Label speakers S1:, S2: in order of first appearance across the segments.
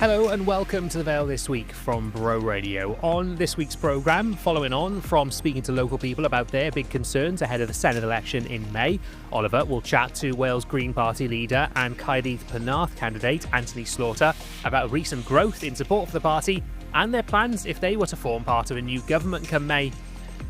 S1: Hello and welcome to the Vale This Week from Bro Radio. On this week's programme, following on from speaking to local people about their big concerns ahead of the Senedd election in May, Oliver will chat to Wales Green Party leader and Caerdydd Penarth candidate Anthony Slaughter about recent growth in support for the party and their plans if they were to form part of a new government come May.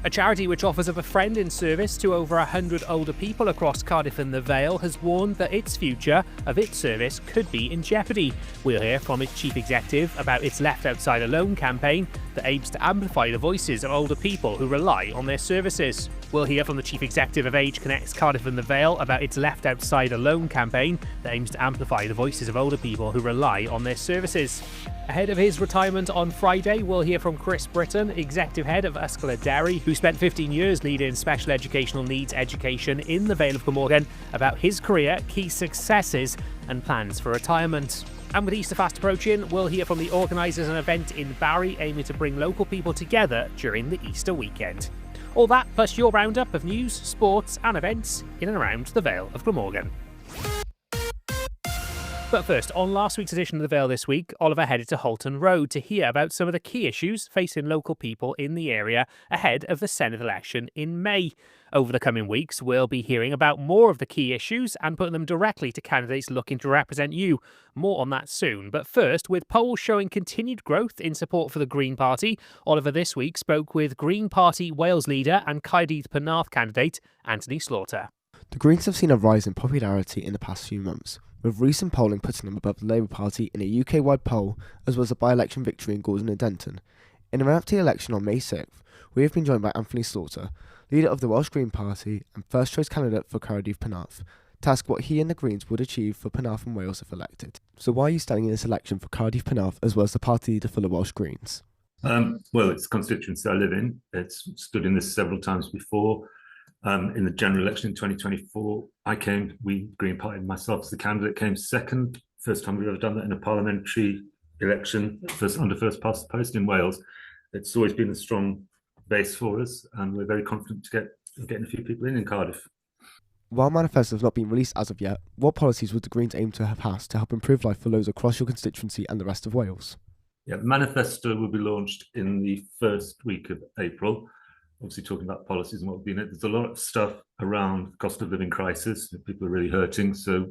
S1: A charity which offers a befriending service to over 100 older people across Cardiff and the Vale has warned that its future of its service could be in jeopardy. We'll hear from its chief executive about its Left Outside Alone campaign that aims to amplify the voices of older people who rely on their services. We'll hear from the chief executive of Age Connects Cardiff and the Vale about its Left Outside Alone campaign that aims to amplify the voices of older people who rely on their services. Ahead of his retirement on Friday, we'll hear from Chris Britton, executive head of Ysgol Deri, who spent 15 years leading special educational needs education in the Vale of Glamorgan, about his career, key successes and plans for retirement. And with Easter fast approaching, we'll hear from the organisers of an event in Barry aiming to bring local people together during the Easter weekend. All that plus your roundup of news, sports and events in and around the Vale of Glamorgan. But first, on last week's edition of the Vale This Week, Oliver headed to Halton Road to hear about some of the key issues facing local people in the area ahead of the Senedd election in May. Over the coming weeks, we'll be hearing about more of the key issues and putting them directly to candidates looking to represent you. More on that soon. But first, with polls showing continued growth in support for the Green Party, Oliver this week spoke with Green Party Wales leader and Caerdydd Penarth candidate Anthony Slaughter.
S2: The Greens have seen a rise in popularity in the past few months, with recent polling putting them above the Labour Party in a UK-wide poll, as well as a by-election victory in Gordon and Denton. In a run-up to the election on May 6th, we have been joined by Anthony Slaughter, leader of the Welsh Green Party and first-choice candidate for Caerdydd Penarth, to ask what he and the Greens would achieve for Penarth and Wales if elected. So why are you standing in this election for Caerdydd Penarth as well as the party leader for the Welsh Greens?
S3: Well, it's the constituency I live in. It's stood in this several times before. In the general election in 2024, we, Green Party, myself as the candidate, came second. First time we've ever done that in a parliamentary election, under first past the post in Wales. It's always been a strong base for us, and we're very confident to getting a few people in Cardiff.
S2: While manifestos have not been released as of yet, what policies would the Greens aim to have passed to help improve life for those across your constituency and the rest of Wales?
S3: Yeah, the manifesto will be launched in the first week of April. Obviously talking about policies and what will be in it. There's a lot of stuff around the cost of living crisis that people are really hurting. So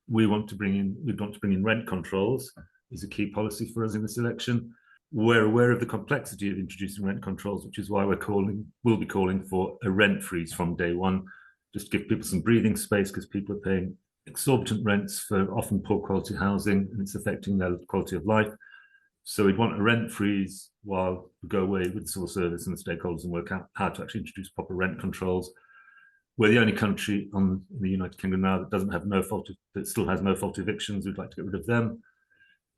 S3: we want to bring in rent controls is a key policy for us in this election. We're aware of the complexity of introducing rent controls, which is why we'll be calling for a rent freeze from day one, just to give people some breathing space because people are paying exorbitant rents for often poor quality housing and it's affecting their quality of life. So we'd want a rent freeze while we go away with the civil service and the stakeholders and work out how to actually introduce proper rent controls. We're the only country in the United Kingdom now that still has no fault evictions. We'd like to get rid of them.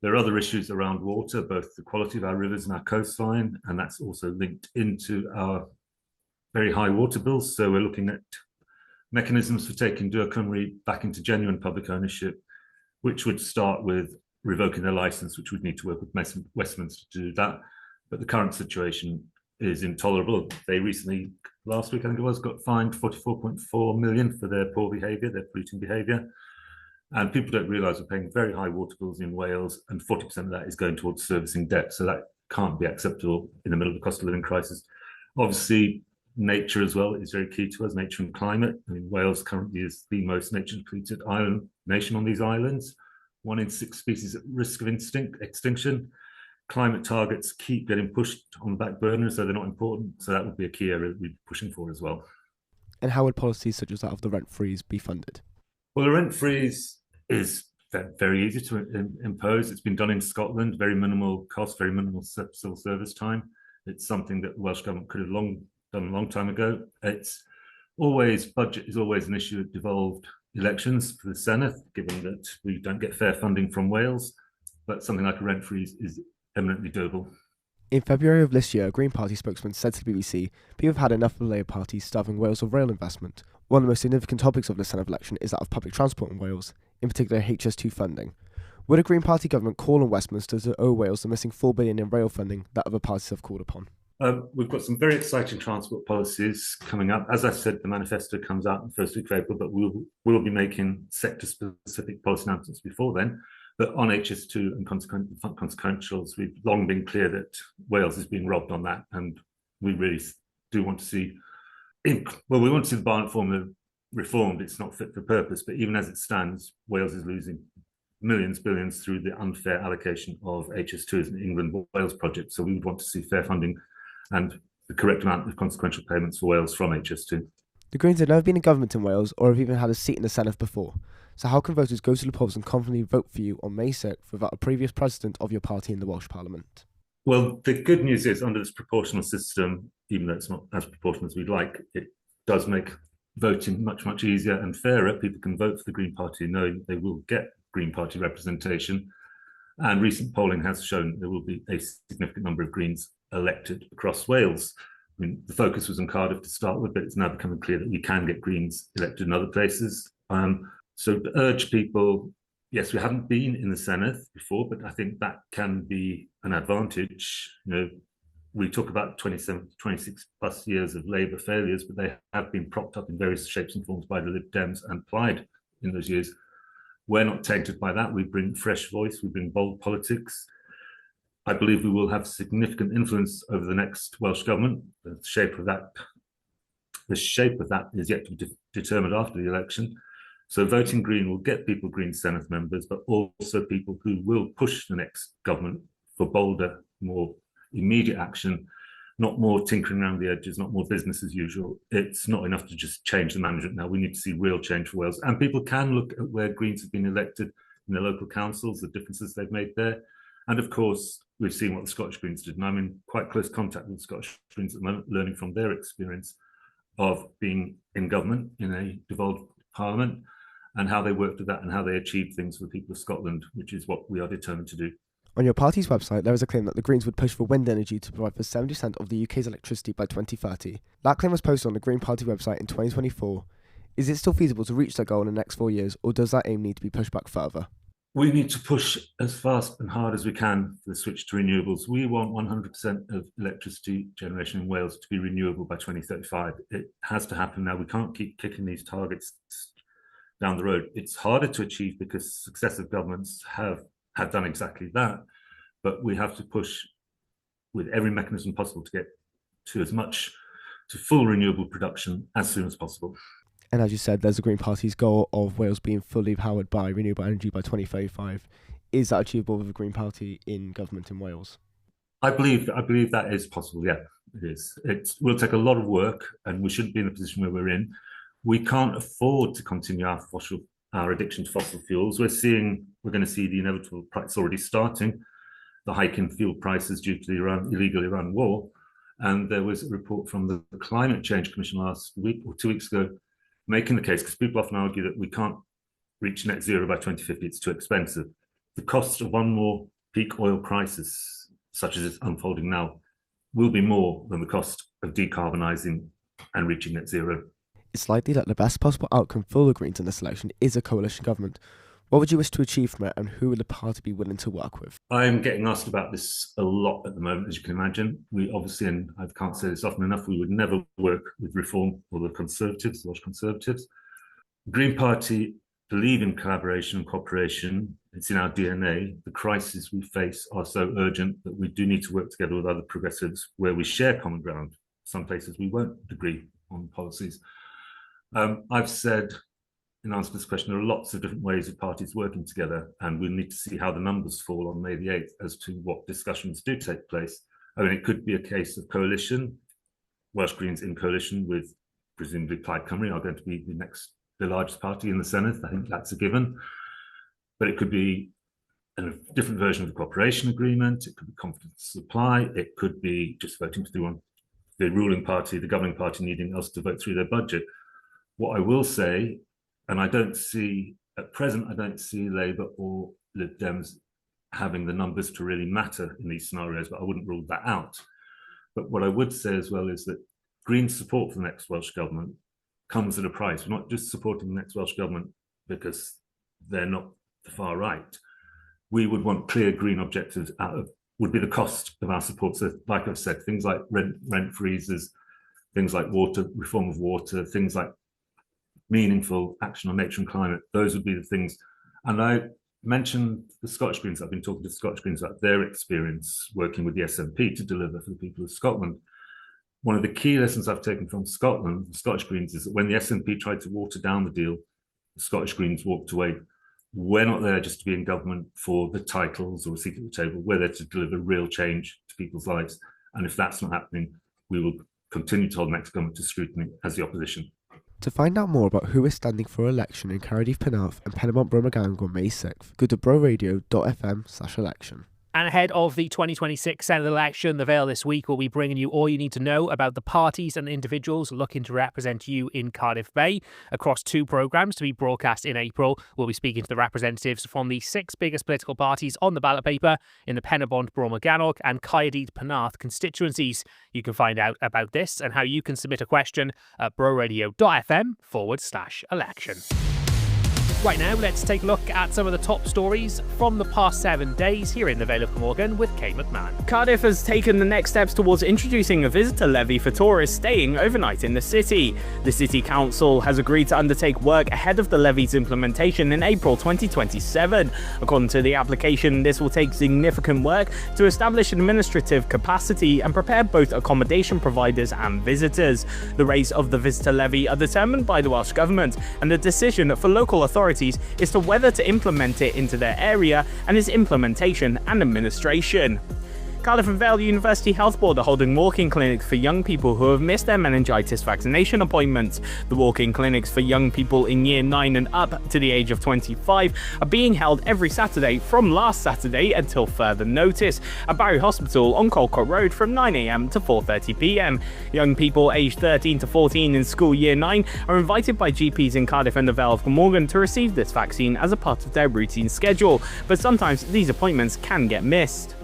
S3: There are other issues around water, both the quality of our rivers and our coastline, and that's also linked into our very high water bills. So we're looking at mechanisms for taking Dŵr Cymru back into genuine public ownership, which would start with revoking their licence, which would need to work with Westminster to do that. But the current situation is intolerable. They recently, last week I think it was, got fined 44.4 million for their poor behaviour, their polluting behaviour. And people don't realise we're paying very high water bills in Wales, and 40% of that is going towards servicing debt. So that can't be acceptable in the middle of the cost of living crisis. Obviously, nature as well is very key to us, nature and climate. I mean, Wales currently is the most nature-depleted nation on these islands. 1 in 6 species at risk of extinction. Climate targets keep getting pushed on the back burner, so they're not important. So that would be a key area we'd be pushing for as well.
S2: And how would policies such as that of the rent freeze be funded?
S3: Well, the rent freeze is very easy to impose. It's been done in Scotland, very minimal cost, very minimal civil service time. It's something that the Welsh Government could have done a long time ago. Budget is always an issue at devolved elections for the Senedd, given that we don't get fair funding from Wales, but something like a rent freeze is eminently doable.
S2: In February of this year, a Green Party spokesman said to the BBC, people have had enough of the Labour Party starving Wales of rail investment. One of the most significant topics of the Senedd election is that of public transport in Wales, in particular HS2 funding. Would a Green Party government call on Westminster to owe Wales the missing $4 billion in rail funding that other parties have called upon?
S3: We've got some very exciting transport policies coming up. As I said, the manifesto comes out in the first week of April, but we'll be making sector-specific policy announcements before then. But on HS2 and consequentials, we've long been clear that Wales is being robbed on that, and we really do want to see. We want to see the Barnett formula reformed. It's not fit for purpose, but even as it stands, Wales is losing millions, billions through the unfair allocation of HS2 as an England-Wales project. So we would want to see fair funding and the correct amount of consequential payments for Wales from HS2.
S2: The Greens have never been in government in Wales or have even had a seat in the Senedd before. So how can voters go to the polls and confidently vote for you on May 6th without a previous president of your party in the Welsh Parliament?
S3: Well, the good news is under this proportional system, even though it's not as proportional as we'd like, it does make voting much, much easier and fairer. People can vote for the Green Party knowing they will get Green Party representation. And recent polling has shown there will be a significant number of Greens elected across Wales. I mean, the focus was in Cardiff to start with, but it's now becoming clear that we can get Greens elected in other places. So to urge people, yes, we haven't been in the Senedd before, but I think that can be an advantage. You know, we talk about 27, 26 plus years of Labour failures, but they have been propped up in various shapes and forms by the Lib Dems and Plaid in those years. We're not tainted by that. We bring fresh voice, we bring bold politics. I believe we will have significant influence over the next Welsh government. The shape of that is yet to be determined after the election. So voting Green will get people Green Senedd members, but also people who will push the next government for bolder, more immediate action, not more tinkering around the edges, not more business as usual. It's not enough to just change the management now. We need to see real change for Wales. And people can look at where Greens have been elected in their local councils, the differences they've made there. And of course, we've seen what the Scottish Greens did. And I'm in quite close contact with the Scottish Greens at the moment, learning from their experience of being in government in a devolved parliament and how they worked with that and how they achieved things for the people of Scotland, which is what we are determined to do.
S2: On your party's website, there is a claim that the Greens would push for wind energy to provide for 70% of the UK's electricity by 2030. That claim was posted on the Green Party website in 2024. Is it still feasible to reach that goal in the next 4 years, or does that aim need to be pushed back further?
S3: We need to push as fast and hard as we can for the switch to renewables. We want 100% of electricity generation in Wales to be renewable by 2035. It has to happen now. We can't keep kicking these targets down the road. It's harder to achieve because successive governments have done exactly that, but we have to push with every mechanism possible to get to full renewable production as soon as possible.
S2: And as you said, there's the Green Party's goal of Wales being fully powered by renewable energy by 2035. Is that achievable with the Green Party in government in Wales?
S3: I believe that is possible. Yeah, it is. It will take a lot of work, and we shouldn't be in the position where we're in. We can't afford to continue our addiction to fossil fuels. We're going to see the inevitable price already starting, the hike in fuel prices due to the illegal Iran war. And there was a report from the Climate Change Commission last week or 2 weeks ago making the case, because people often argue that we can't reach net zero by 2050, it's too expensive. The cost of one more peak oil crisis, such as it's unfolding now, will be more than the cost of decarbonising and reaching net zero.
S2: It's likely that the best possible outcome for the Greens in this election is a coalition government. What would you wish to achieve from it, and who would the party be willing to work with?
S3: I'm getting asked about this a lot at the moment, as you can imagine. We obviously, and I can't say this often enough, we would never work with Reform or the Conservatives, the Welsh Conservatives. The Green Party believe in collaboration and cooperation. It's in our DNA. The crises we face are so urgent that we do need to work together with other progressives where we share common ground. Some places we won't agree on policies. I've said, in answer to this question, there are lots of different ways of parties working together, and we'll need to see how the numbers fall on May the 8th as to what discussions do take place. I mean, it could be a case of coalition, Welsh Greens in coalition with presumably Plaid Cymru are going to be the largest party in the Senedd. I think that's a given. But it could be a different version of the cooperation agreement. It could be confidence supply. It could be just voting through the ruling party, the governing party needing us to vote through their budget. What I will say, and at present, I don't see Labour or Lib Dems having the numbers to really matter in these scenarios, but I wouldn't rule that out. But what I would say as well is that Green support for the next Welsh government comes at a price. We're not just supporting the next Welsh government because they're not the far right. We would want clear Green objectives would be the cost of our support. So like I've said, things like rent freezes, things like reform of water, things like meaningful action on nature and climate, those would be the things. And mentioned the Scottish Greens. I've been talking to Scottish Greens about their experience working with the SNP to deliver for the people of Scotland. One of the key lessons I've taken from Scotland, the Scottish Greens, is that when the SNP tried to water down the deal, the Scottish Greens walked away. We're not there just to be in government for the titles or a seat at the table. We're there to deliver real change to people's lives. And if that's not happening, we will continue to hold next government to scrutiny as the opposition.
S2: To find out more about who is standing for election in Caerdydd, Penarth and Penarth Glamorgan on May 6th, go to broradio.fm/election.
S1: And ahead of the 2026 Senedd election, the Vale This Week will be bringing you all you need to know about the parties and individuals looking to represent you in Cardiff Bay. Across 2 programmes to be broadcast in April, we'll be speaking to the representatives from the 6 biggest political parties on the ballot paper in the Penarth Glamorgan and Caerdydd Penarth constituencies. You can find out about this and how you can submit a question at broradio.fm/election. Right now, let's take a look at some of the top stories from the past 7 days here in the Vale of Glamorgan with Kate McMahon.
S4: Cardiff has taken the next steps towards introducing a visitor levy for tourists staying overnight in the city. The City Council has agreed to undertake work ahead of the levy's implementation in April 2027. According to the application, this will take significant work to establish administrative capacity and prepare both accommodation providers and visitors. The rates of the visitor levy are determined by the Welsh Government, and the decision for local authorities is to whether to implement it into their area and its implementation and administration. Cardiff and Vale University Health Board are holding walk-in clinics for young people who have missed their meningitis vaccination appointments. The walk-in clinics for young people in Year 9 and up to the age of 25 are being held every Saturday from last Saturday until further notice at Barry Hospital on Colcott Road from 9 a.m. to 4:30 p.m. Young people aged 13 to 14 in school Year 9 are invited by GPs in Cardiff and the Vale of Glamorgan to receive this vaccine as a part of their routine schedule, but sometimes these appointments can get missed.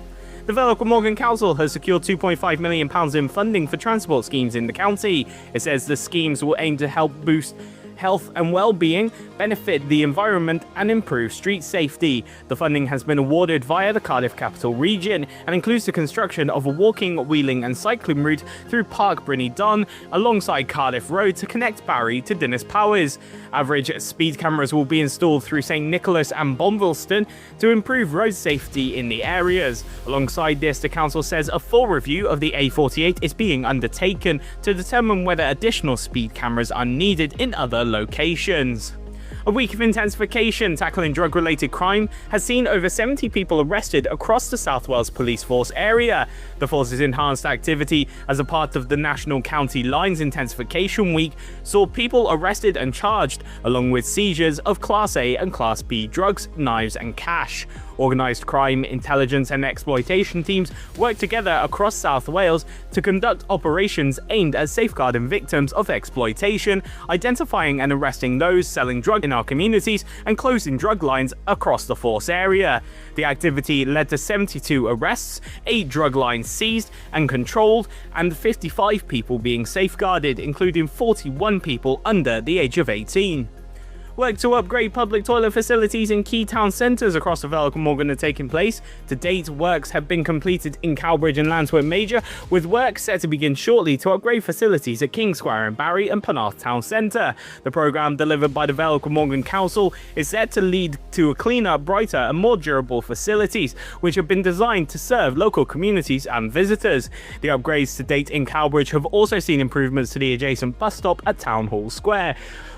S4: The Vale of Glamorgan Council has secured £2.5 million in funding for transport schemes in the county. It says the schemes will aim to help boost health and well-being, benefit the environment and improve street safety. The funding has been awarded via the Cardiff Capital Region and includes the construction of a walking, wheeling and cycling route through Park Brynny Don alongside Cardiff Road to connect Barry to Dinas Powers. Average speed cameras will be installed through St Nicholas and Bonvilston to improve road safety in the areas. Alongside this, the council says a full review of the A48 is being undertaken to determine whether additional speed cameras are needed in other locations. A week of intensification tackling drug-related crime has seen over 70 people arrested across the South Wales Police Force area. The force's enhanced activity as a part of the National County Lines Intensification Week saw people arrested and charged, along with seizures of Class A and Class B drugs, knives and cash. Organised crime, intelligence and exploitation teams work together across South Wales to conduct operations aimed at safeguarding victims of exploitation, identifying and arresting those selling drugs in our communities and closing drug lines across the force area. The activity led to 72 arrests, 8 drug lines seized and controlled, and 55 people being safeguarded, including 41 people under the age of 18. Work to upgrade public toilet facilities in key town centres across the Vale of Glamorgan are taking place. To date, works have been completed in Cowbridge and Lansworth Major, with work set to begin shortly to upgrade facilities at King Square in Barry and Penarth Town Centre. The programme, delivered by the Vale of Glamorgan Council, is set to lead to a cleaner, brighter and more durable facilities, which have been designed to serve local communities and visitors. The upgrades to date in Cowbridge have also seen improvements to the adjacent bus stop at Town Hall Square.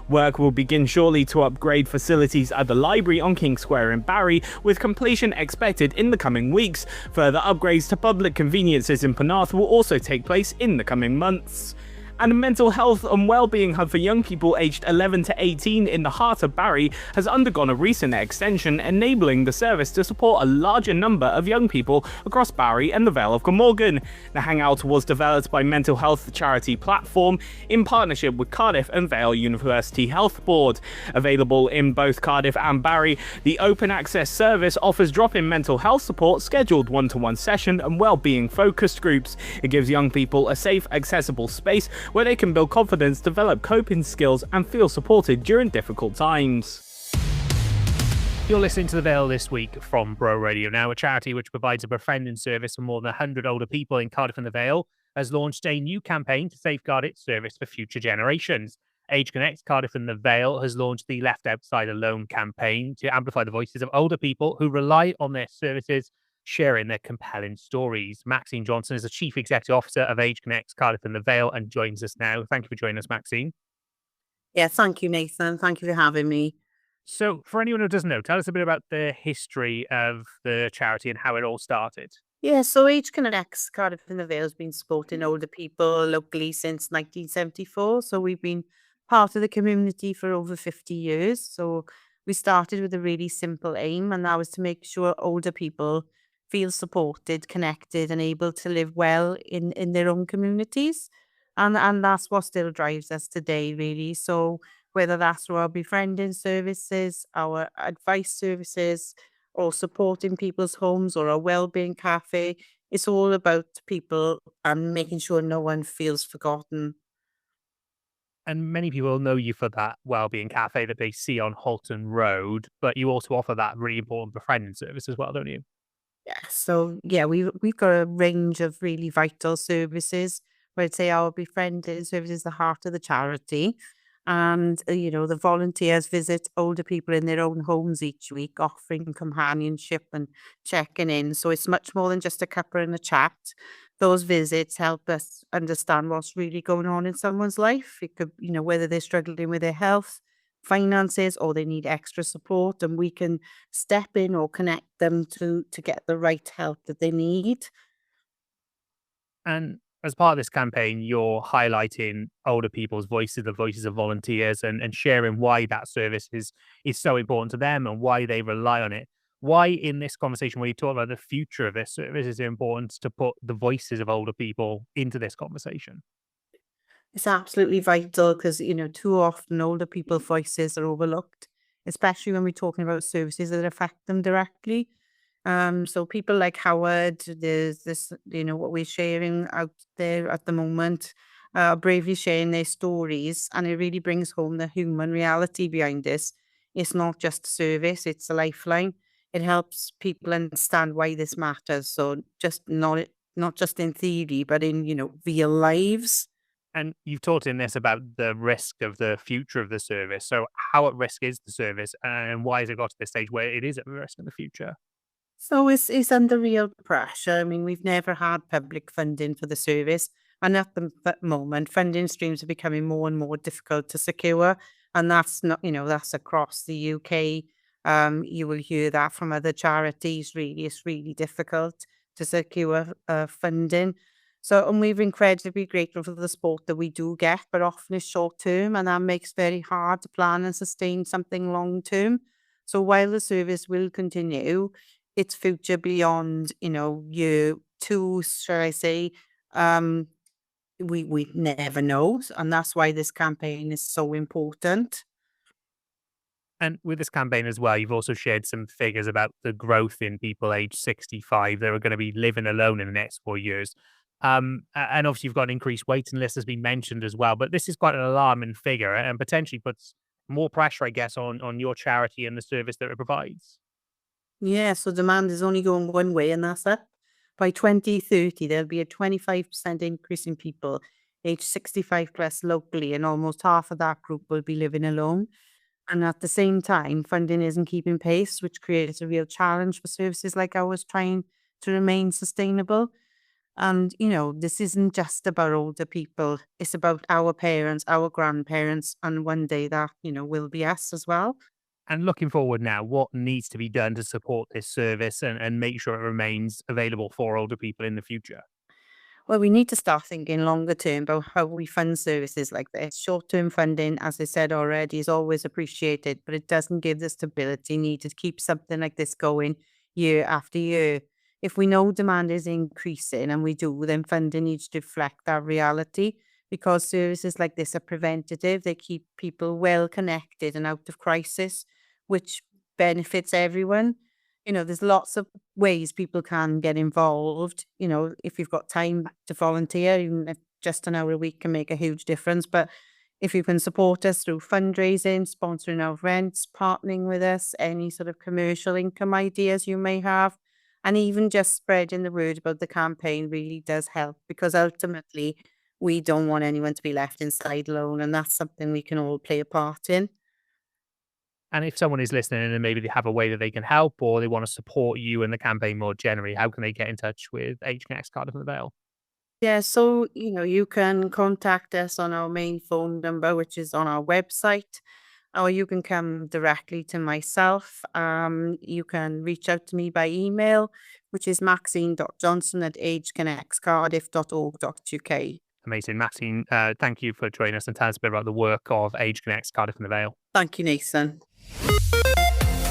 S4: Work will begin shortly to upgrade facilities at the library on King Square in Barry, with completion expected in the coming weeks. Further upgrades to public conveniences in Penarth will also take place in the coming months. And a mental health and well-being hub for young people aged 11 to 18 in the heart of Barry has undergone a recent extension, enabling the service to support a larger number of young people across Barry and the Vale of Glamorgan. The hangout was developed by Mental Health Charity Platform in partnership with Cardiff and Vale University Health Board. Available in both Cardiff and Barry, the open access service offers drop-in mental health support, scheduled one-to-one session and well-being focused groups. It gives young people a safe, accessible space where they can build confidence, develop coping skills and feel supported during difficult times.
S1: You're listening to The Vale This Week from Bro Radio Now. A charity which provides a befriending service for more than 100 older people in Cardiff and the Vale has launched a new campaign to safeguard its service for future generations. Age Connect Cardiff and the Vale has launched the Left Outside Alone campaign to amplify the voices of older people who rely on their services, sharing their compelling stories. Maxine Johnson is the Chief Executive Officer of Age Connect Cardiff and the Vale and joins us now. Thank you for joining us, Maxine.
S5: Yeah, thank you, Nathan. Thank you for having me.
S1: So, for anyone who doesn't know, tell us a bit about the history of the charity and how it all started.
S5: Yeah, so Age Connects Cardiff and the Vale has been supporting older people locally since 1974. So we've been part of the community for over 50 years. So we started with a really simple aim, and that was to make sure older people feel supported, connected, and able to live well in their own communities. And that's what still drives us today, really. So whether that's through our befriending services, our advice services, or supporting people's homes or a well-being cafe. It's all about people and making sure no one feels forgotten.
S1: And many people know you for that wellbeing cafe that they see on Halton Road, but you also offer that really important befriending service as well, don't you?
S5: Yeah, so yeah, we've got a range of really vital services. Where I'd say our befriending service is the heart of the charity. And, the volunteers visit older people in their own homes each week, offering companionship and checking in. So it's much more than just a cuppa and a chat. Those visits help us understand what's really going on in someone's life. It could, whether they're struggling with their health, finances, or they need extra support, and we can step in or connect them to get the right help that they need.
S1: And as part of this campaign, you're highlighting older people's voices, the voices of volunteers, and sharing why that service is so important to them and why they rely on it. Why, in this conversation, when you talk about the future of this service, is it important to put the voices of older people into this conversation?
S5: It's absolutely vital because, too often older people's voices are overlooked, especially when we're talking about services that affect them directly. So people like Howard, there's this, what we're sharing out there at the moment, bravely sharing their stories, and it really brings home the human reality behind this. It's not just a service, it's a lifeline. It helps people understand why this matters. So just not just in theory, but in, real lives.
S1: And you've talked in this about the risk of the future of the service. So, how at risk is the service, and why has it got to this stage where it is at risk in the future?
S5: So it's under real pressure. I mean, we've never had public funding for the service, and at the moment, funding streams are becoming more and more difficult to secure, and that's not, that's across the UK. You will hear that from other charities. Really, it's really difficult to secure funding. So, and we're incredibly grateful for the support that we do get, but often it's short term, and that makes it very hard to plan and sustain something long term. So, while the service will continue, its future beyond, year two, shall I say, um, we never know. And that's why this campaign is so important.
S1: And with this campaign as well, you've also shared some figures about the growth in people aged 65 that are going to be living alone in the next 4 years. And obviously, you've got an increased waiting list, has been mentioned as well. But this is quite an alarming figure and potentially puts more pressure, I guess, on your charity and the service that it provides.
S5: Yeah, so demand is only going one way, and that's up. By 2030, there'll be a 25% increase in people aged 65 plus locally, and almost half of that group will be living alone. And at the same time, funding isn't keeping pace, which creates a real challenge for services like ours trying to remain sustainable. And, this isn't just about older people, it's about our parents, our grandparents, and one day that, will be us as well.
S1: And looking forward now, what needs to be done to support this service and make sure it remains available for older people in the future?
S5: Well, we need to start thinking longer term about how we fund services like this. Short term funding, as I said already, is always appreciated, but it doesn't give the stability needed to keep something like this going year after year. If we know demand is increasing, and we do, then funding needs to reflect that reality, because services like this are preventative. They keep people well connected and out of crisis, which benefits everyone. There's lots of ways people can get involved. If you've got time to volunteer, even if just an hour a week can make a huge difference. But if you can support us through fundraising, sponsoring our events, partnering with us, any sort of commercial income ideas you may have, and even just spreading the word about the campaign really does help, because ultimately we don't want anyone to be left inside alone, and that's something we can all play a part in.
S1: And if someone is listening and maybe they have a way that they can help or they want to support you and the campaign more generally, how can they get in touch with Age Connects Cardiff and the Vale?
S5: Yeah, so you can contact us on our main phone number, which is on our website, or you can come directly to myself. You can reach out to me by email, which is maxine.johnson@ageconnectscardiff.org.uk.
S1: Amazing. Maxine, thank you for joining us and telling us a bit about the work of Age Connects Cardiff and the Vale.
S5: Thank you, Nathan.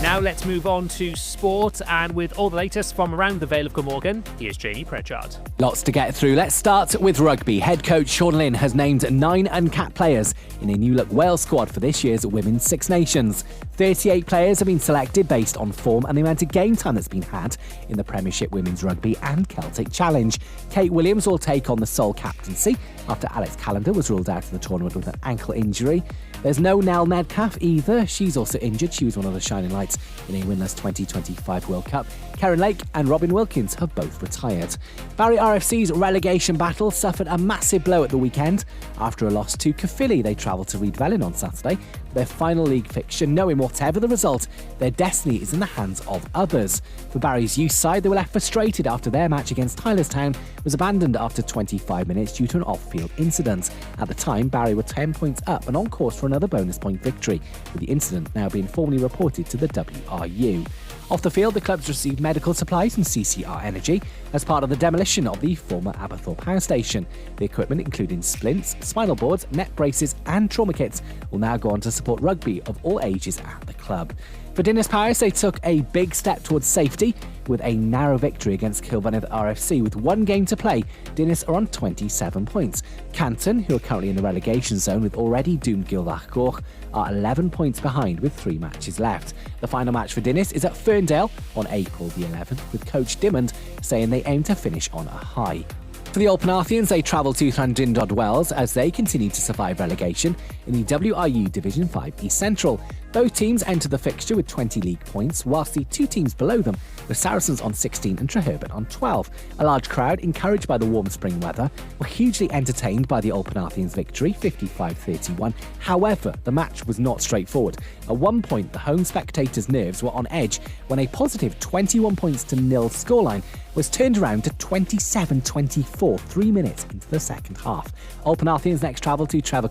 S1: Now let's move on to sport, and with all the latest from around the Vale of Glamorgan, here's Jamie Pritchard.
S6: Lots to get through. Let's start with rugby. Head coach Sean Lynn has named 9 uncapped players in a new-look Wales squad for this year's Women's Six Nations. 38 players have been selected based on form and the amount of game time that's been had in the Premiership Women's Rugby and Celtic Challenge. Kate Williams will take on the sole captaincy after Alex Callender was ruled out of the tournament with an ankle injury. There's no Nell Medcalf either. She's also injured. She was one of the shining lights in a winless 2025 World Cup. Karen Lake and Robin Wilkins have both retired. Barry RFC's relegation battle suffered a massive blow at the weekend. After a loss to Caerdydd, they travelled to Reedvelin on Saturday for their final league fixture, knowing whatever the result, their destiny is in the hands of others. For Barry's youth side, they were left frustrated after their match against Tylerstown was abandoned after 25 minutes due to an off-field incident. At the time, Barry were 10 points up and on course for another bonus point victory, with the incident now being formally reported to the WRU. Off the field, the clubs received medical supplies from CCR Energy as part of the demolition of the former Aberthorpe Power Station. The equipment, including splints, spinal boards, neck braces and trauma kits, will now go on to support rugby of all ages at the club. For Dinas Paris, they took a big step towards safety with a narrow victory against Kilfynydd RFC. With one game to play, Dinas are on 27 points. Canton, who are currently in the relegation zone with already doomed Gilfach Goch, are 11 points behind with 3 matches left. The final match for Dinas is at Ferndale on April the 11th, with coach Dimmond saying they aim to finish on a high. For the Old Penarthians, they travel to Llandrindod Wells as they continue to survive relegation in the WRU Division 5 East Central. Both teams enter the fixture with 20 league points, whilst the 2 teams below them, with Saracens on 16 and Treherbert on 12. A large crowd, encouraged by the warm spring weather, were hugely entertained by the Old Penarthians' victory, 55-31. However, the match was not straightforward. At one point, the home spectators' nerves were on edge when a positive 21 points to nil scoreline was turned around to 27-24 3 minutes into the second half. Old Penarthians next travel to Trevor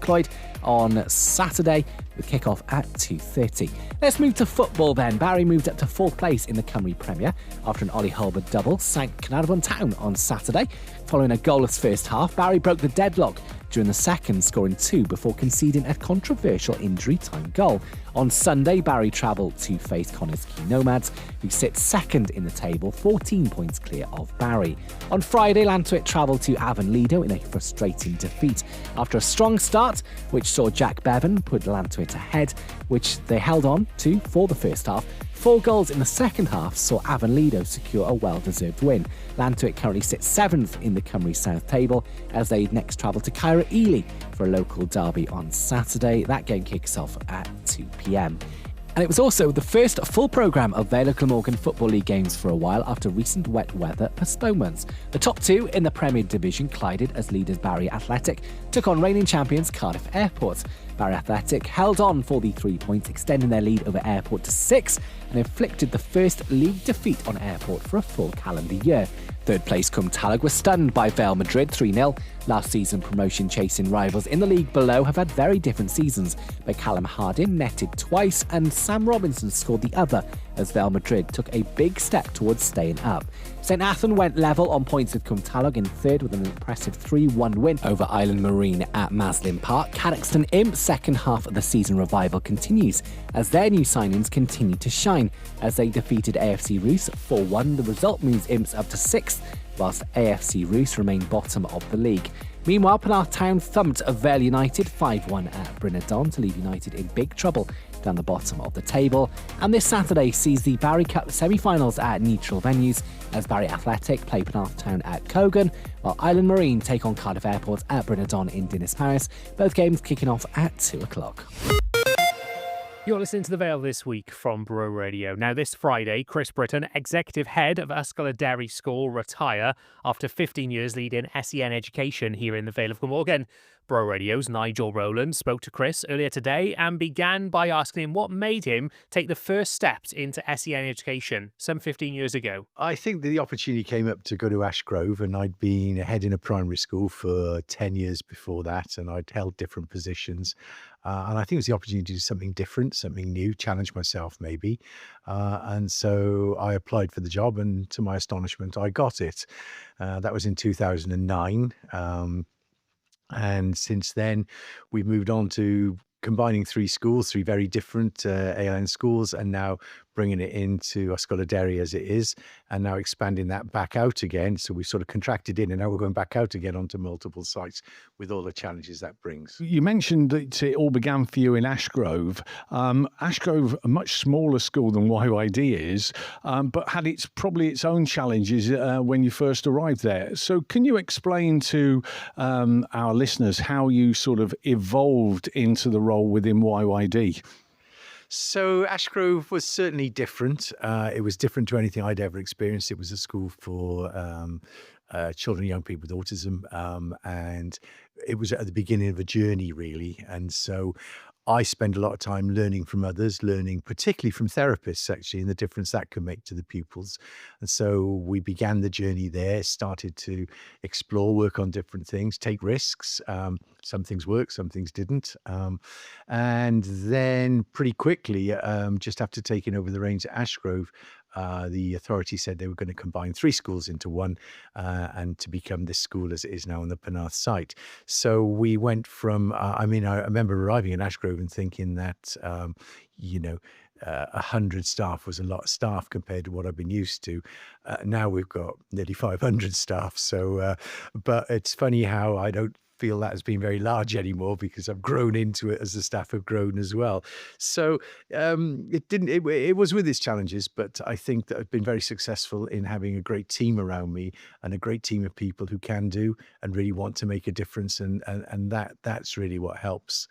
S6: on Saturday with kick-off at 2:30. Let's move to football then. Barry moved up to 4th place in the Cymru Premier after an Ollie Hulbert double sank Caernarfon Town on Saturday. Following a goalless first half, Barry broke the deadlock during the second, scoring 2 before conceding a controversial injury time goal. On Sunday, Barry travelled to face Connors Key Nomads, who sit second in the table, 14 points clear of Barry. On Friday, Llantuit travelled to Avon Lido in a frustrating defeat after a strong start, which saw Jack Bevan put Llantuit ahead, which they held on to for the first half. 4 goals in the second half saw Avon Lido secure a well-deserved win. Llantuit currently sits 7th in the Cymru South table as they next travel to Caerdydd Ely for a local derby on Saturday. That game kicks off at 2 p.m. And it was also the first full programme of Vale of Glamorgan Football League games for a while after recent wet weather postponements. The top 2 in the Premier Division collided as leaders Barry Athletic took on reigning champions Cardiff Airport. Barry Athletic held on for the 3 points, extending their lead over Airport to 6 and inflicted the first league defeat on Airport for a full calendar year. Third place Cwmtalag was stunned by Vale Madrid 3-0. Last season promotion-chasing rivals in the league below have had very different seasons, but Callum Hardin netted twice and Sam Robinson scored the other as Vale Madrid took a big step towards staying up. St Athan went level on points with Cwmtalag in third with an impressive 3-1 win over Island Marine at Maslin Park. Cadoxton Imp's second half of the season revival continues as their new signings continue to shine as they defeated AFC Roos 4-1. The result moves Imps up to 6th, whilst AFC Roos remain bottom of the league. Meanwhile, Penarth Town thumped Vale United 5-1 at Brynydon to leave United in big trouble down the bottom of the table. And this Saturday sees the Barry Cup semi-finals at neutral venues as Barry Athletic play Penarth Town at Cogan, while Island Marine take on Cardiff Airport at Brynydon in Dinas Paris, both games kicking off at 2 o'clock.
S1: You're listening to The Vale This Week from Bro Radio. Now, this Friday, Chris Britton, executive head of Ysgol Deri School, retire after 15 years leading SEN education here in the Vale of Glamorgan. Bro Radio's Nigel Rowland spoke to Chris earlier today and began by asking him what made him take the first steps into SEN education some 15 years ago.
S7: I think the opportunity came up to go to Ashgrove, and I'd been a head in a primary school for 10 years before that, and I'd held different positions. And I think it was the opportunity to do something different, something new, challenge myself maybe. And so I applied for the job, and to my astonishment, I got it. That was in 2009. And since then, we've moved on to combining three schools, three very different ALN schools, and now bringing it into Ysgol Deri as it is, and now expanding that back out again. So we sort of contracted in, and now we're going back out again onto multiple sites with all the challenges that brings.
S8: You mentioned that it all began for you in Ashgrove. Ashgrove, a much smaller school than YYD is, but had probably its own challenges when you first arrived there. So can you explain to our listeners how you sort of evolved into the role within YYD?
S7: So Ashgrove was certainly different. It was different to anything I'd ever experienced. It was a school for children and young people with autism, and it was at the beginning of a journey, really. And so I spend a lot of time learning from others, learning particularly from therapists, actually, and the difference that can make to the pupils. And so we began the journey there, started to explore, work on different things, take risks. Some things worked, some things didn't. And then pretty quickly, just after taking over the reins at Ashgrove, the authority said they were going to combine three schools into one and to become this school as it is now on the Penarth site. So we went from, I remember arriving in Ashgrove and thinking that, 100 staff was a lot of staff compared to what I've been used to. Now we've got nearly 500 staff. So, but it's funny how I don't feel that has been very large anymore because I've grown into it as the staff have grown as well. So it was with its challenges, but I think that I've been very successful in having a great team around me and a great team of people who can do and really want to make a difference. And that's really what helps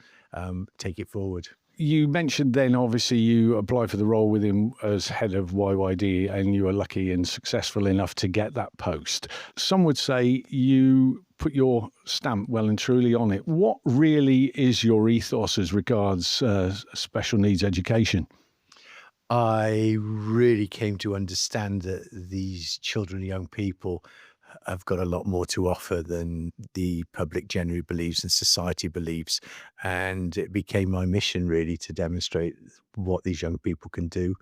S7: take it forward.
S8: You mentioned then, obviously, you applied for the role with him as head of YYD, and you were lucky and successful enough to get that post. Some would say you put your stamp well and truly on it. What really is your ethos as regards special needs education?
S7: I really came to understand that these children and young people have got a lot more to offer than the public generally believes and society believes. And it became my mission really to demonstrate what these young people can do,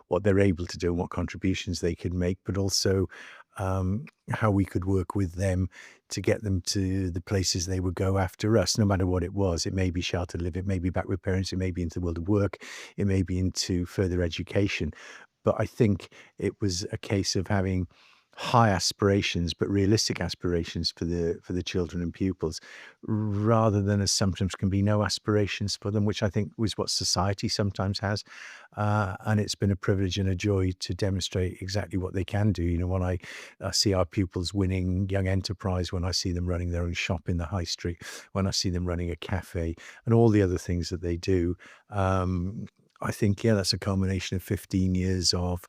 S7: what they're able to do, and what contributions they can make, but also how we could work with them to get them to the places they would go after us, no matter what it was. It may be sheltered living, it may be back with parents, it may be into the world of work, it may be into further education. But I think it was a case of having high aspirations, but realistic aspirations for the children and pupils, rather than, as sometimes can be, no aspirations for them, which I think was what society sometimes has. And it's been a privilege and a joy to demonstrate exactly what they can do. You know, when I see our pupils winning Young Enterprise, when I see them running their own shop in the high street, when I see them running a cafe, and all the other things that they do, I think, that's a culmination of 15 years of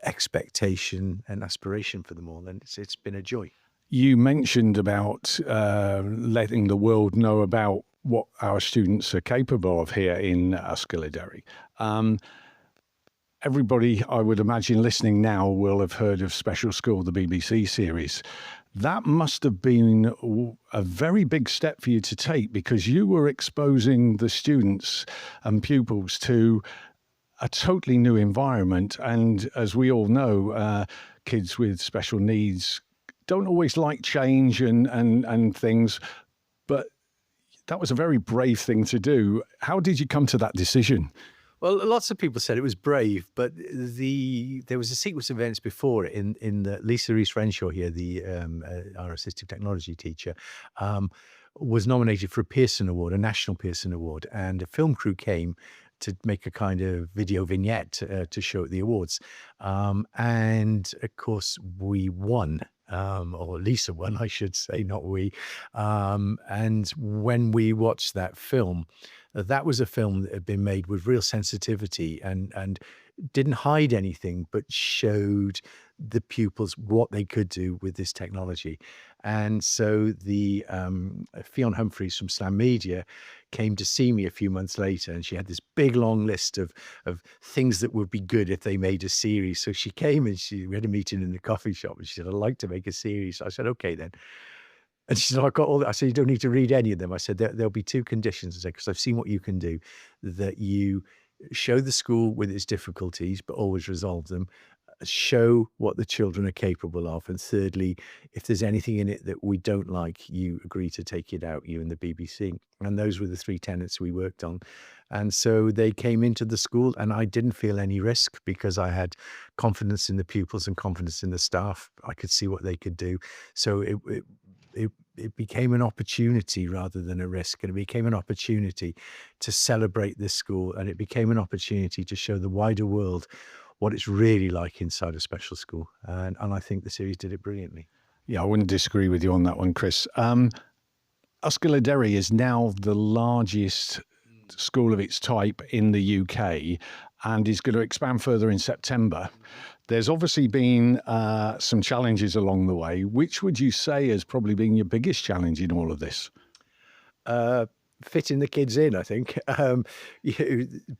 S7: expectation and aspiration for them all, and it's been a joy.
S8: You mentioned about letting the world know about what our students are capable of here in Ysgol Deri. Everybody, I would imagine, listening now will have heard of Special School, the BBC series. That must have been a very big step for you to take, because you were exposing the students and pupils to a totally new environment. And as we all know, kids with special needs don't always like change and things, but that was a very brave thing to do. How did you come to that decision?
S7: Well, lots of people said it was brave, but there was a sequence of events before it in the Lisa Rees-Renshaw here, our assistive technology teacher, was nominated for a Pearson Award, a National Pearson Award, and a film crew came to make a kind of video vignette to show at the awards. And of course, we won. Or Lisa won, I should say, not we. And when we watched that film, that was a film that had been made with real sensitivity and didn't hide anything, but showed the pupils what they could do with this technology. And so the Fionn Humphreys from Slam Media came to see me a few months later, and she had this big long list of things that would be good if they made a series. So she came and we had a meeting in the coffee shop, and she said, I'd like to make a series. I said, okay then. And she said, I've got all that. I said, you don't need to read any of them. I said, there'll be two conditions, because I've seen what you can do, that you show the school with its difficulties, but always resolve them, show what the children are capable of, and thirdly, if there's anything in it that we don't like, you agree to take it out, you and the BBC. And those were the three tenets we worked on. And so they came into the school, and I didn't feel any risk because I had confidence in the pupils and confidence in the staff. I could see what they could do. So it became an opportunity rather than a risk, and it became an opportunity to celebrate this school, and it became an opportunity to show the wider world what it's really like inside a special school. And I think the series did it brilliantly.
S8: Yeah, I wouldn't disagree with you on that one, Chris. Ysgol Deri is now the largest school of its type in the UK and is going to expand further in September. There's obviously been some challenges along the way. Which would you say has probably been your biggest challenge in all of this?
S7: Fitting the kids in, I think,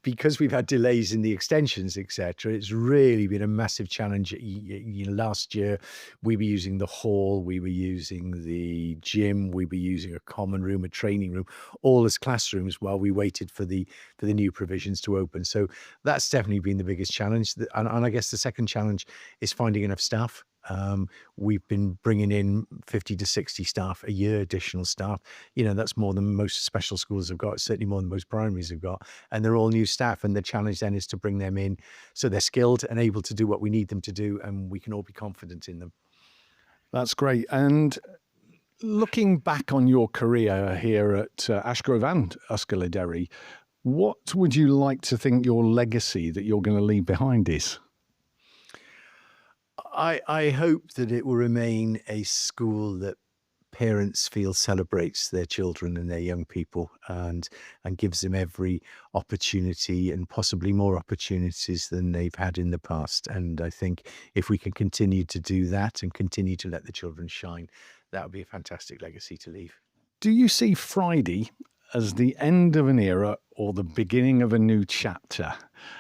S7: because we've had delays in the extensions, etc. It's really been a massive challenge. Last year, we were using the hall, we were using the gym, we were using a common room, a training room, all as classrooms while we waited for the new provisions to open. So that's definitely been the biggest challenge. And I guess the second challenge is finding enough staff. We've been bringing in 50 to 60 staff a year, additional staff. That's more than most special schools have got, certainly more than most primaries have got. And they're all new staff. And the challenge then is to bring them in so they're skilled and able to do what we need them to do, and we can all be confident in them.
S8: That's great. And looking back on your career here at Ashgrove and Ysgol Deri, what would you like to think your legacy that you're going to leave behind is?
S7: I hope that it will remain a school that parents feel celebrates their children and their young people and gives them every opportunity and possibly more opportunities than they've had in the past. And I think if we can continue to do that and continue to let the children shine, that would be a fantastic legacy to leave.
S8: Do you see Friday as the end of an era or the beginning of a new chapter?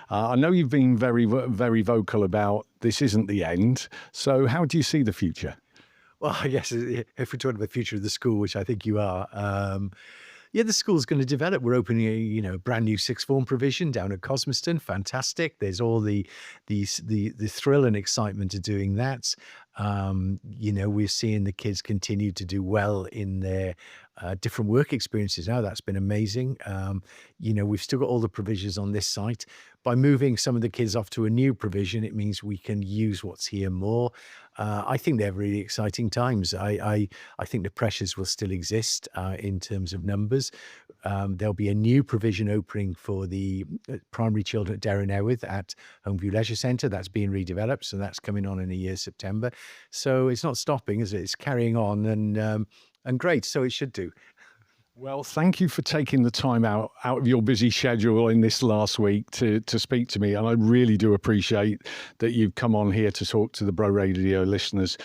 S8: I know you've been very, very vocal about this isn't the end. So how do you see the future?
S7: Well, I guess if we're talking about the future of the school, which I think you are, the school's going to develop. We're opening a brand new sixth form provision down at Cosmiston. Fantastic. There's all the thrill and excitement of doing that. We're seeing the kids continue to do well in their different work experiences now. That's been amazing. We've still got all the provisions on this site. By moving some of the kids off to a new provision, it means we can use what's here more. I think they're really exciting times. I think the pressures will still exist in terms of numbers. There'll be a new provision opening for the primary children at Deri Newydd at Homeview Leisure Centre. That's being redeveloped, so that's coming on in a year's September. So it's not stopping, is it? It's carrying on, and great. So it should do.
S8: Well, thank you for taking the time out of your busy schedule in this last week to speak to me. And I really do appreciate that you've come on here to talk to the Bro Radio listeners.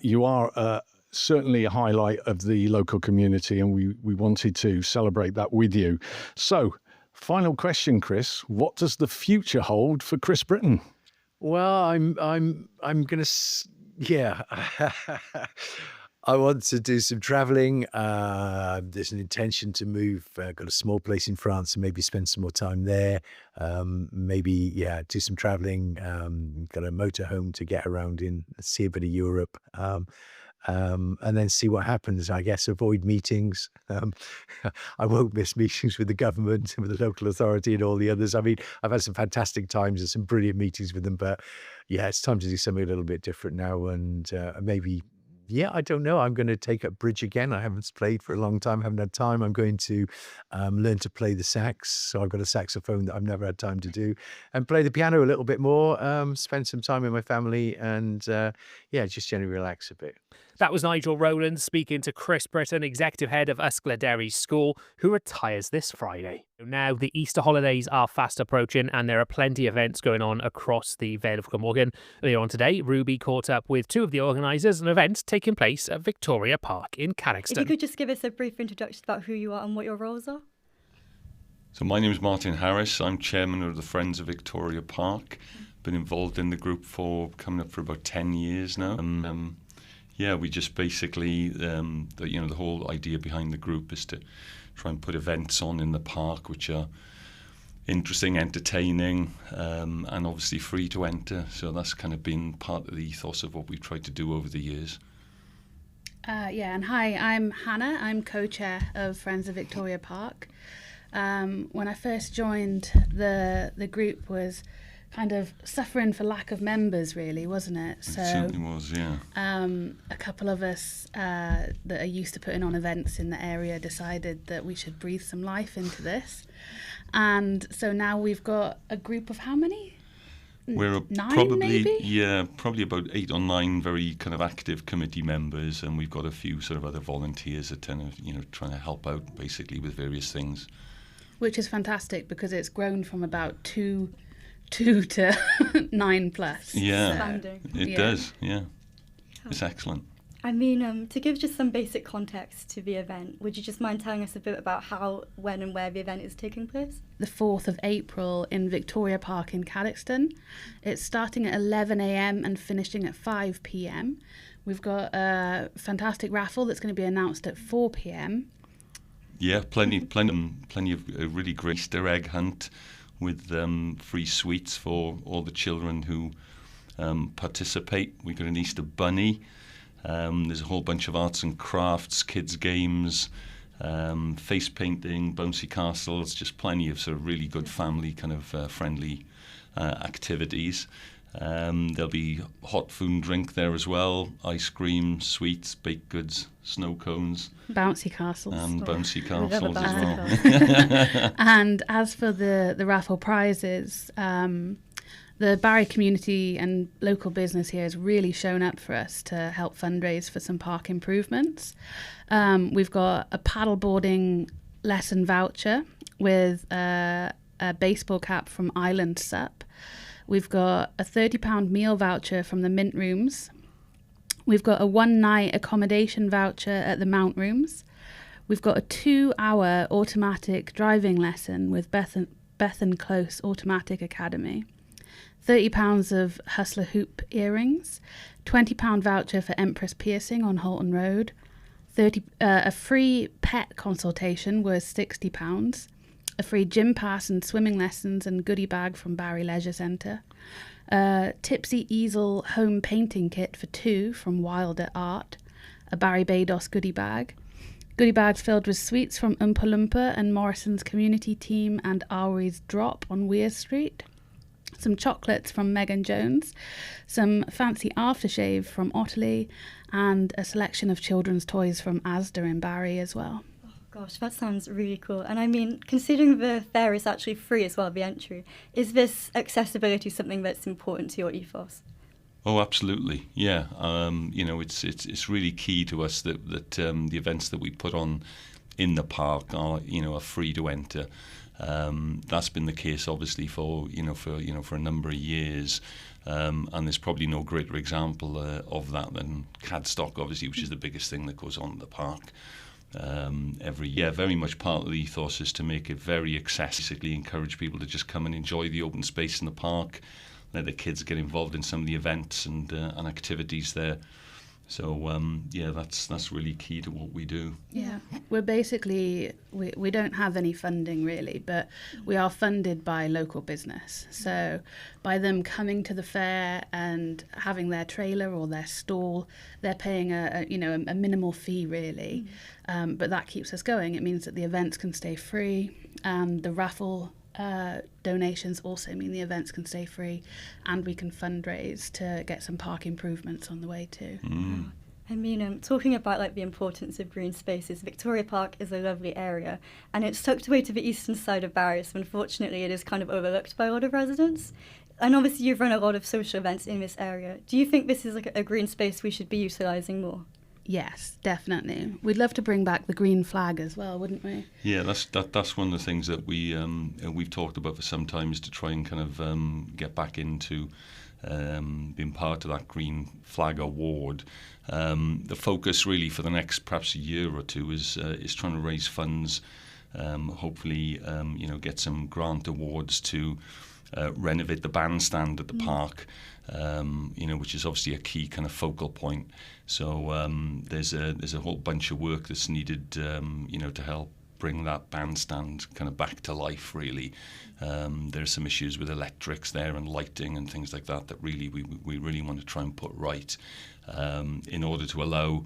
S8: You are certainly a highlight of the local community, and we wanted to celebrate that with you. So, final question, Chris. What does the future hold for Chris Britton?
S7: Well, I'm going to, yeah. I want to do some traveling. There's an intention to move. Got a small place in France and maybe spend some more time there. Maybe, do some traveling. Got a motorhome to get around in, see a bit of Europe. And then see what happens. I guess avoid meetings. I won't miss meetings with the government and with the local authority and all the others. I mean, I've had some fantastic times and some brilliant meetings with them, but it's time to do something a little bit different now and maybe Yeah, I don't know. I'm going to take up bridge again. I haven't played for a long time. Haven't had time. I'm going to learn to play the sax. So I've got a saxophone that I've never had time to do, and play the piano a little bit more. Spend some time with my family, and just generally relax a bit.
S1: That was Nigel Rowland speaking to Chris Britton, Executive Head of Ysgol Deri School, who retires this Friday. Now, the Easter holidays are fast approaching and there are plenty of events going on across the Vale of Glamorgan. Earlier on today, Ruby caught up with two of the organisers of an event taking place at Victoria Park in Caerdydd.
S9: If you could just give us a brief introduction about who you are and what your roles are.
S10: So my name is Martin Harris. I'm chairman of the Friends of Victoria Park. Been involved in the group for coming up for about 10 years now. We just basically, the whole idea behind the group is to try and put events on in the park which are interesting, entertaining, and obviously free to enter. So that's kind of been part of the ethos of what we've tried to do over the years.
S11: And hi, I'm Hannah. I'm co-chair of Friends of Victoria Park. When I first joined, the group was kind of suffering for lack of members, really, wasn't it?
S10: It certainly was, yeah.
S11: A couple of us that are used to putting on events in the area decided that we should breathe some life into this. And so now we've got a group of how many?
S10: We're probably about 8 or 9 very kind of active committee members, and we've got a few sort of other volunteers that trying to help out basically with various things.
S11: Which is fantastic because it's grown from about two to 9 plus.
S10: Yeah, it does. Yeah, it's excellent.
S9: I mean, to give just some basic context to the event, would you just mind telling us a bit about how, when and where the event is taking place?
S11: The 4th of April in Victoria Park in Caerdydd. It's starting at 11 a.m. and finishing at 5 p.m. We've got a fantastic raffle that's going to be announced at 4 p.m.
S10: Yeah, plenty of a really great Easter egg hunt with free sweets for all the children who participate. We've got an Easter bunny. There's a whole bunch of arts and crafts, kids games, face painting, bouncy castles, just plenty of sort of really good family kind of friendly activities. There'll be hot food and drink there as well, ice cream, sweets, baked goods, snow cones.
S11: Bouncy castles.
S10: And bouncy castles as well.
S11: And as for the raffle prizes, the Barry community and local business here has really shown up for us to help fundraise for some park improvements. We've got a paddleboarding lesson voucher with a baseball cap from Island Sup. We've got a £30 meal voucher from the Mint Rooms. We've got a 1-night accommodation voucher at the Mount Rooms. We've got a 2-hour automatic driving lesson with Bethan Close Automatic Academy. £30 of Hustler Hoop earrings. £20 voucher for Empress Piercing on Holton Road. A free pet consultation worth £60. A free gym pass and swimming lessons and goodie bag from Barry Leisure Centre. Tipsy Easel home painting kit for 2 from Wilder Art. A Barry Bados goodie bag. Goodie bags filled with sweets from Oompa Loompa and Morrison's community team and Auri's Drop on Weir Street. Some chocolates from Megan Jones. Some fancy aftershave from Otterley. And a selection of children's toys from Asda in Barry as well.
S9: Gosh, that sounds really cool. And I mean, considering the fair is actually free as well, the entry, is this accessibility something that's important to your ethos?
S10: Oh, absolutely. Yeah. It's really key to us that the events that we put on in the park are free to enter. That's been the case, obviously, for a number of years. And there's probably no greater example of that than Cadstock, obviously, which is the biggest thing that goes on in the park. Every year. Very much part of the ethos is to make it very accessible, basically encourage people to just come and enjoy the open space in the park, let the kids get involved in some of the events and activities there. So that's really key to what we do.
S11: Yeah, we're basically we don't have any funding really, but we are funded by local business. So by them coming to the fair and having their trailer or their stall, they're paying a minimal fee really, but that keeps us going. It means that the events can stay free, and the raffle donations also mean the events can stay free, and we can fundraise to get some park improvements on the way too.
S9: I mean, talking about like the importance of green spaces, Victoria Park is a lovely area, and it's tucked away to the eastern side of Barry, so unfortunately it is kind of overlooked by a lot of residents. And obviously you've run a lot of social events in this area. Do you think this is like a green space we should be utilising more?
S11: Yes, definitely. We'd love to bring back the green flag as well, wouldn't we?
S10: Yeah, that's one of the things that we've talked about for some time, is to try and kind of get back into being part of that Green Flag Award. The focus really for the next perhaps a year or two is trying to raise funds, hopefully get some grant awards to renovate the bandstand at the park, which is obviously a key kind of focal point. So there's a whole bunch of work that's needed, to help bring that bandstand kind of back to life, really. There's some issues with electrics there and lighting and things like that really we really want to try and put right, in order to allow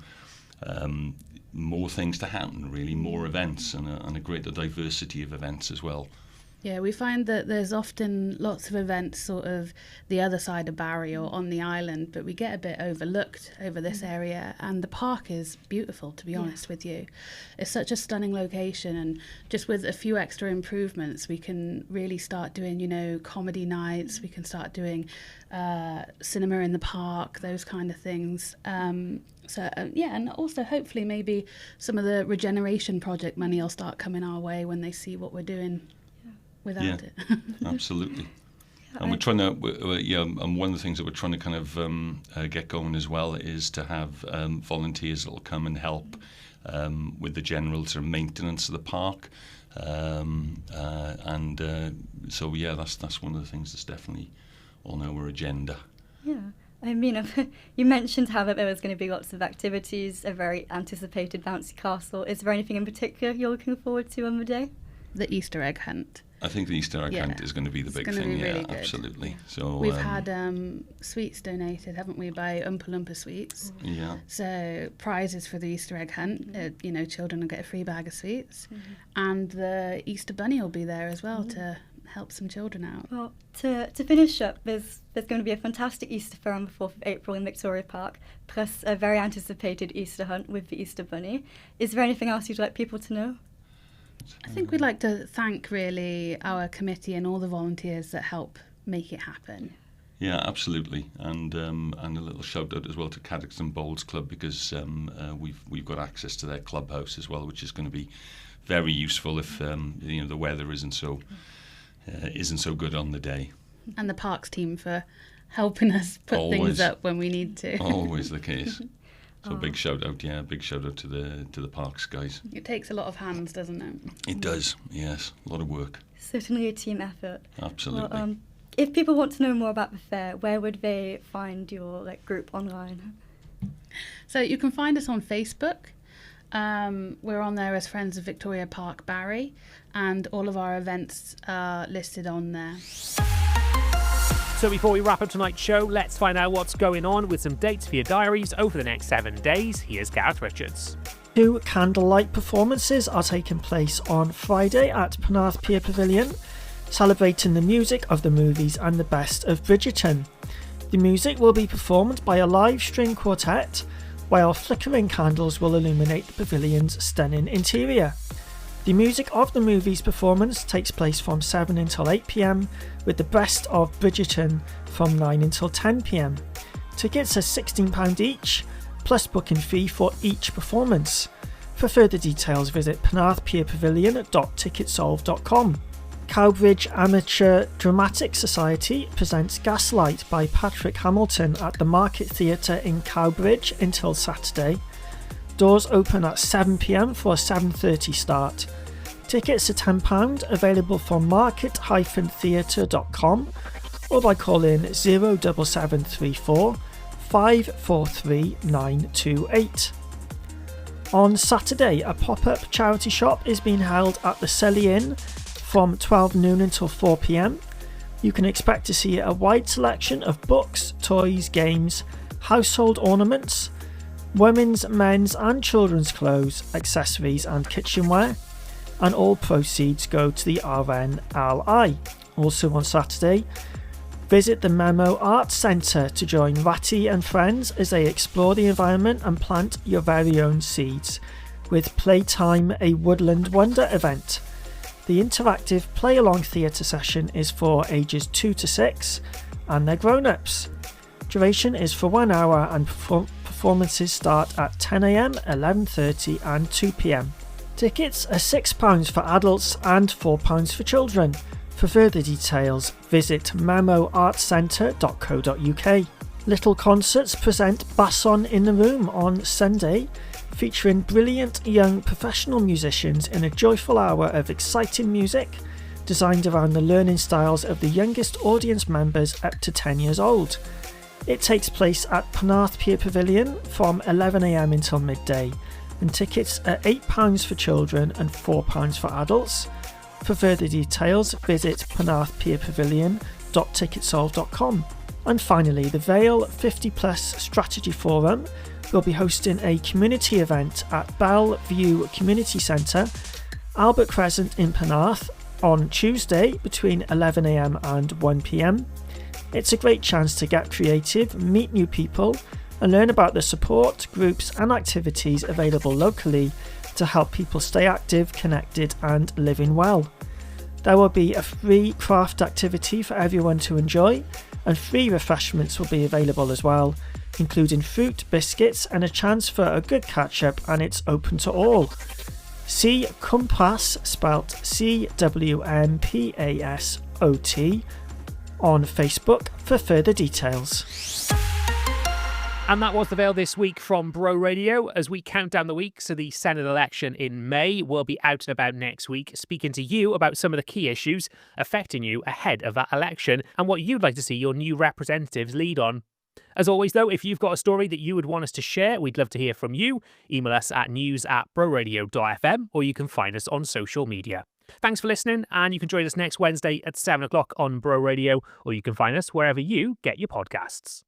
S10: more things to happen, really, more events and a greater diversity of events as well.
S11: Yeah, we find that there's often lots of events sort of the other side of Barry or on the island, but we get a bit overlooked over this area, and the park is beautiful, to be honest with you. It's such a stunning location, and just with a few extra improvements we can really start doing, comedy nights, we can start doing cinema in the park, those kind of things. And also hopefully maybe some of the regeneration project money will start coming our way when they see what we're doing without it.
S10: Absolutely. And we're trying to, and one of the things that we're trying to kind of get going as well is to have volunteers that will come and help with the general sort of maintenance of the park. That's one of the things that's definitely on our agenda.
S9: Yeah. I mean, you mentioned how that there was going to be lots of activities, a very anticipated bouncy castle. Is there anything in particular you're looking forward to on the day?
S11: The Easter egg hunt.
S10: I think the Easter egg hunt is going to be the big thing.
S11: Really good.
S10: Absolutely. So
S11: we've had sweets donated, haven't we, by Oompa Loompa Sweets?
S10: Yeah.
S11: So prizes for the Easter egg hunt. Children will get a free bag of sweets, and the Easter Bunny will be there as well to help some children out.
S9: Well, to finish up, there's going to be a fantastic Easter Fayre on the 4th of April in Victoria Park, plus a very anticipated Easter hunt with the Easter Bunny. Is there anything else you'd like people to know?
S11: I think we'd like to thank really our committee and all the volunteers that help make it happen.
S10: Yeah, absolutely, and a little shout out as well to Caerdydd Bowls Club, because we've got access to their clubhouse as well, which is going to be very useful if the weather isn't so good on the day.
S11: And the parks team for helping us put things up when we need to.
S10: Always the case. So big shout out to the parks guys.
S11: It takes a lot of hands, doesn't it?
S10: It does, yes. A lot of work.
S9: Certainly a team effort.
S10: Absolutely.
S9: Well, if people want to know more about the fair, where would they find your group online?
S11: So you can find us on Facebook. We're on there as Friends of Victoria Park Barry, and all of our events are listed on there.
S1: So before we wrap up tonight's show, let's find out what's going on with some dates for your diaries over the next 7 days. Here's Gareth Richards.
S12: 2 candlelight performances are taking place on Friday at Penarth Pier Pavilion, celebrating the music of the movies and the best of Bridgerton. The music will be performed by a live string quartet, while flickering candles will illuminate the pavilion's stunning interior. The music of the movie's performance takes place from 7 until 8 p.m, with the best of Bridgerton from 9 until 10 p.m. Tickets are £16 each, plus booking fee for each performance. For further details, visit penarthpierpavilion.ticketsolve.com. Cowbridge Amateur Dramatic Society presents Gaslight by Patrick Hamilton at the Market Theatre in Cowbridge until Saturday. Doors open at 7 p.m. for a 7:30 start. Tickets are £10, available from market-theatre.com or by calling 07734 543 928. On Saturday, a pop-up charity shop is being held at the Selly Inn from 12 noon until 4 p.m. You can expect to see a wide selection of books, toys, games, household ornaments, women's, men's and children's clothes, accessories and kitchenware, and all proceeds go to the RNLI. Also on Saturday, Visit the Memo Arts Centre to join Ratty and friends as they explore the environment and plant your very own seeds, with Playtime, a Woodland Wonder event. The interactive play-along theatre session is for ages 2 to 6 and they're grown-ups. Duration is for 1 hour and performances start at 10 a.m, 11:30 and 2 p.m. Tickets are £6 for adults and £4 for children. For further details, visit memoartscentre.co.uk. Little Concerts present Basson in the Room on Sunday, featuring brilliant young professional musicians in a joyful hour of exciting music designed around the learning styles of the youngest audience members up to 10 years old. It takes place at Penarth Pier Pavilion from 11 a.m. until midday, and tickets are £8 for children and £4 for adults. For further details, visit penarthpierpavilion.ticketsolve.com. And finally, the Vale 50 Plus Strategy Forum will be hosting a community event at Belle View Community Centre, Albert Crescent in Penarth, on Tuesday between 11 a.m. and 1 p.m. It's a great chance to get creative, meet new people, and learn about the support, groups and activities available locally to help people stay active, connected and living well. There will be a free craft activity for everyone to enjoy, and free refreshments will be available as well, including fruit, biscuits and a chance for a good catch up, and it's open to all. See Compass, spelt CWMPASOT, on Facebook for further details.
S1: And that was the Vale This Week from Bro Radio. As we count down the weeks to the Senedd election in May, we'll be out and about next week speaking to you about some of the key issues affecting you ahead of that election and what you'd like to see your new representatives lead on. As always, though, if you've got a story that you would want us to share, we'd love to hear from you. Email us at news@broradio.fm, or you can find us on social media. Thanks for listening, and you can join us next Wednesday at 7 o'clock on Bro Radio, or you can find us wherever you get your podcasts.